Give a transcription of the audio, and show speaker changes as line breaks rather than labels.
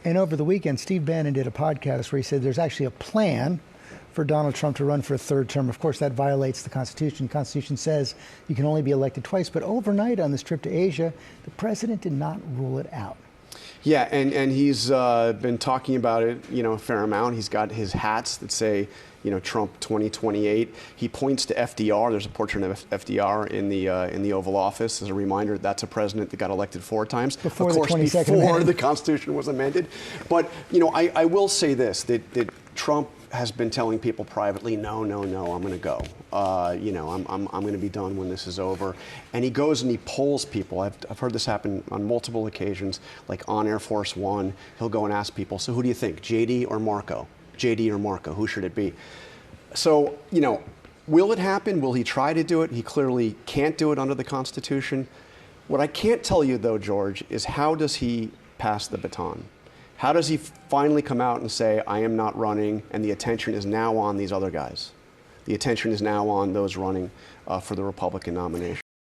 And over the weekend, Steve Bannon did a podcast where he said there's actually a plan for Donald Trump to run for a third term. Of course, that violates the Constitution. The Constitution says you can only be elected twice. But overnight on this trip to Asia, the president did not rule it out.
Yeah, and he's been talking about it, a fair amount. He's got his hats that say, Trump 2028. He points to FDR. There's a portrait of FDR in the Oval Office as a reminder that's a president that got elected 4 times.
Before
of course,
the 22nd
before
Amendment.
the Constitution was amended. But I will say this: that Trump has been telling people privately, no, I'm going to go. I'm going to be done when this is over. And he goes and he polls people. I've heard this happen on multiple occasions, like on Air Force One. He'll go and ask people, so who do you think, JD or Marco? JD or Marco, who should it be? So, will it happen? Will he try to do it? He clearly can't do it under the Constitution. What I can't tell you, though, George, is how does he pass the baton? How does he finally come out and say, I am not running, and the attention is now on these other guys? The attention is now on those running for the Republican nomination.